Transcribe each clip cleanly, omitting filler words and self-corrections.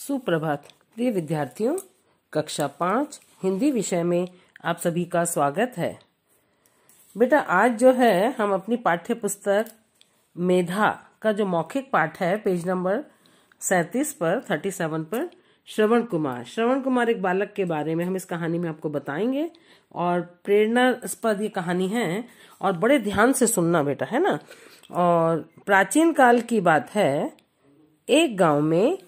सुप्रभात प्रिय विद्यार्थियों, कक्षा 5 हिंदी विषय में आप सभी का स्वागत है। बेटा, आज जो है हम अपनी पाठ्य पुस्तक मेधा का जो मौखिक पाठ है पेज नंबर 37 पर श्रवण कुमार एक बालक के बारे में हम इस कहानी में आपको बताएंगे और प्रेरणास्पद ये कहानी है और बड़े ध्यान से सुनना बेटा, है ना। और प्राचीन काल की बात है, एक गांव में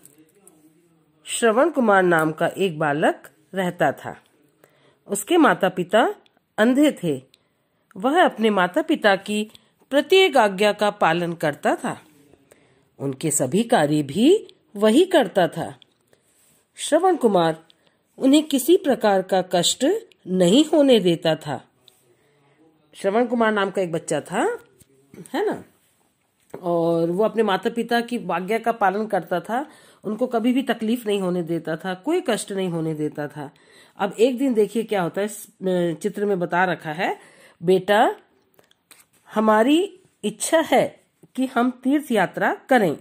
श्रवण कुमार नाम का एक बालक रहता था। उसके माता पिता अंधे थे। वह अपने माता पिता की प्रत्येक आज्ञा का पालन करता था। उनके सभी कार्य भी वही करता था। श्रवण कुमार उन्हें किसी प्रकार का कष्ट नहीं होने देता था। श्रवण कुमार नाम का एक बच्चा था, है ना, और वो अपने माता पिता की आज्ञा का पालन करता था। उनको कभी भी तकलीफ नहीं होने देता था, कोई कष्ट नहीं होने देता था। अब एक दिन देखिए क्या होता है, इस चित्र में बता रखा है, बेटा हमारी इच्छा है कि हम तीर्थ यात्रा करें।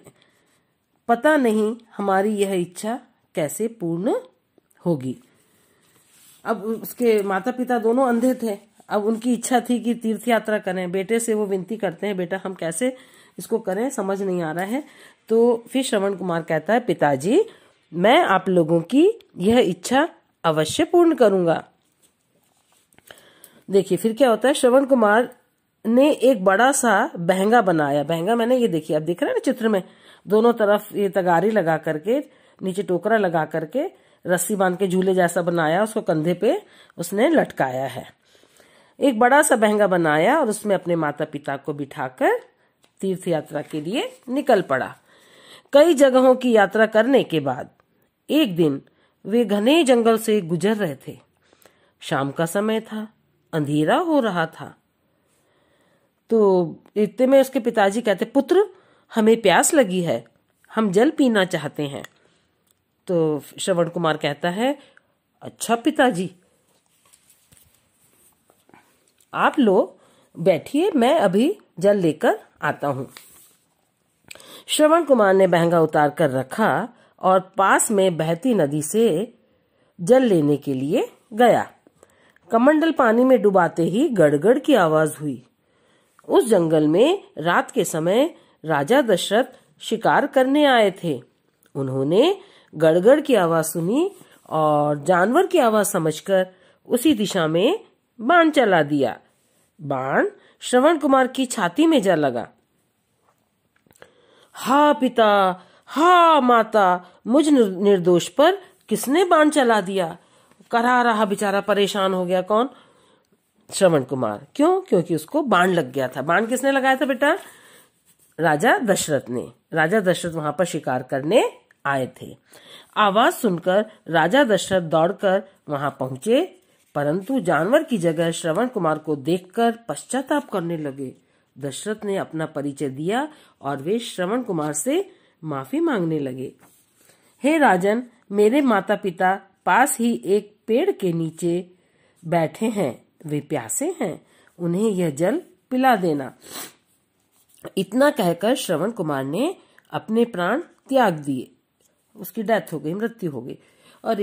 पता नहीं हमारी यह इच्छा कैसे पूर्ण होगी। अब उसके माता पिता दोनों अंधे थे। अब उनकी इच्छा थी कि तीर्थ यात्रा करें। बेटे से वो विनती करते हैं, बेटा हम कैसे इसको करें, समझ नहीं आ रहा है। तो फिर श्रवण कुमार कहता है, पिताजी मैं आप लोगों की यह इच्छा अवश्य पूर्ण करूंगा। देखिए फिर क्या होता है, श्रवण कुमार ने एक बड़ा सा बहंगा बनाया। बहंगा मैंने ये देखिए, अब दिख रहा है ना चित्र में, दोनों तरफ ये तगारी लगा करके, नीचे टोकरा लगा करके, रस्सी बांध के झूले जैसा बनाया, उसको कंधे पे उसने लटकाया है। एक बड़ा सा बहंगा बनाया और उसमें अपने माता पिता को बिठाकर तीर्थ यात्रा के लिए निकल पड़ा। कई जगहों की यात्रा करने के बाद एक दिन वे घने जंगल से गुजर रहे थे। शाम का समय था, अंधेरा हो रहा था। तो इतने में उसके पिताजी कहते, पुत्र हमें प्यास लगी है, हम जल पीना चाहते हैं। तो श्रवण कुमार कहता है, अच्छा पिताजी, आप लोग बैठिए, मैं अभी जल लेकर आता हूं। श्रवण कुमार ने बहंगा उतार कर रखा और पास में बहती नदी से जल लेने के लिए गया। कमंडल पानी में डुबाते ही गड़गड़ की आवाज हुई। उस जंगल में रात के समय राजा दशरथ शिकार करने आए थे। उन्होंने गड़गड़ की आवाज सुनी और जानवर की आवाज समझकर उसी दिशा में बाण चला दिया। बाण श्रवण कुमार की छाती में जा लगा। हा पिता, हा माता, मुझ निर्दोष पर किसने बाण चला दिया। करा रहा बेचारा, परेशान हो गया। कौन? श्रवण कुमार। क्यों? क्योंकि उसको बाण लग गया था। बाण किसने लगाया था बेटा? राजा दशरथ ने। राजा दशरथ वहां पर शिकार करने आए थे। आवाज सुनकर राजा दशरथ दौड़कर वहां पहुंचे, परंतु जानवर की जगह श्रवण कुमार को देखकर पश्चाताप करने लगे। दशरथ ने अपना परिचय दिया और वे श्रवण कुमार से माफी मांगने लगे। हे राजन, मेरे माता पिता पास ही एक पेड़ के नीचे बैठे हैं, वे प्यासे हैं, उन्हें यह जल पिला देना। इतना कहकर श्रवण कुमार ने अपने प्राण त्याग दिए। उसकी डेथ हो गई, मृत्यु हो गई। और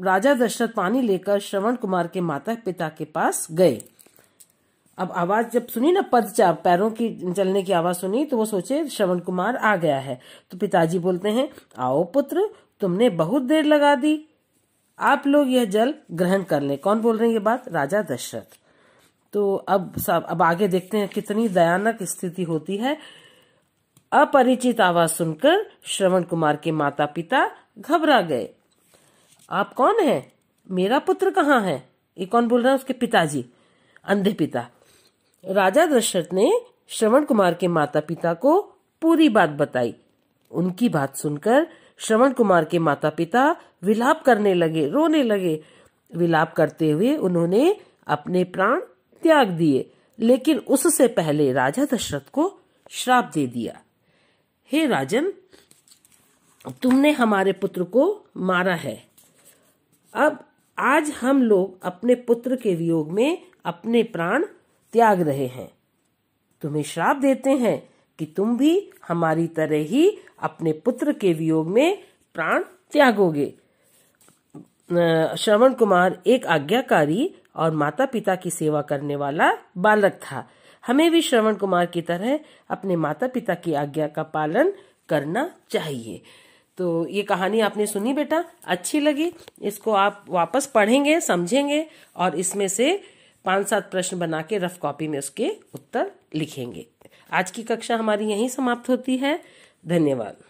राजा दशरथ पानी लेकर श्रवण कुमार के माता पिता के पास गए। अब आवाज जब सुनी ना, पैरों की चलने की आवाज सुनी, तो वो सोचे श्रवण कुमार आ गया है। तो पिताजी बोलते हैं, आओ पुत्र, तुमने बहुत देर लगा दी, आप लोग यह जल ग्रहण कर लें। कौन बोल रहे हैं ये बात? राजा दशरथ। तो अब आगे देखते हैं कितनी दयानक स्थिति होती है। अपरिचित आवाज सुनकर श्रवण कुमार के माता पिता घबरा गए। आप कौन है? मेरा पुत्र कहाँ है? ये कौन बोल रहा है? उसके पिताजी, अंधे पिता। राजा दशरथ ने श्रवण कुमार के माता पिता को पूरी बात बताई। उनकी बात सुनकर श्रवण कुमार के माता पिता विलाप करने लगे, रोने लगे। विलाप करते हुए उन्होंने अपने प्राण त्याग दिए, लेकिन उससे पहले राजा दशरथ को श्राप दे दिया। हे राजन, तुमने हमारे पुत्र को मारा है। अब आज हम लोग अपने पुत्र के वियोग में अपने प्राण त्याग रहे हैं। तुम्हें श्राप देते हैं कि तुम भी हमारी तरह ही अपने पुत्र के वियोग में प्राण त्यागोगे। श्रवण कुमार एक आज्ञाकारी और माता पिता की सेवा करने वाला बालक था। हमें भी श्रवण कुमार की तरह अपने माता पिता की आज्ञा का पालन करना चाहिए। तो ये कहानी आपने सुनी बेटा, अच्छी लगी? इसको आप वापस पढ़ेंगे, समझेंगे और इसमें से 5-7 प्रश्न बना के रफ कॉपी में उसके उत्तर लिखेंगे। आज की कक्षा हमारी यहीं समाप्त होती है। धन्यवाद।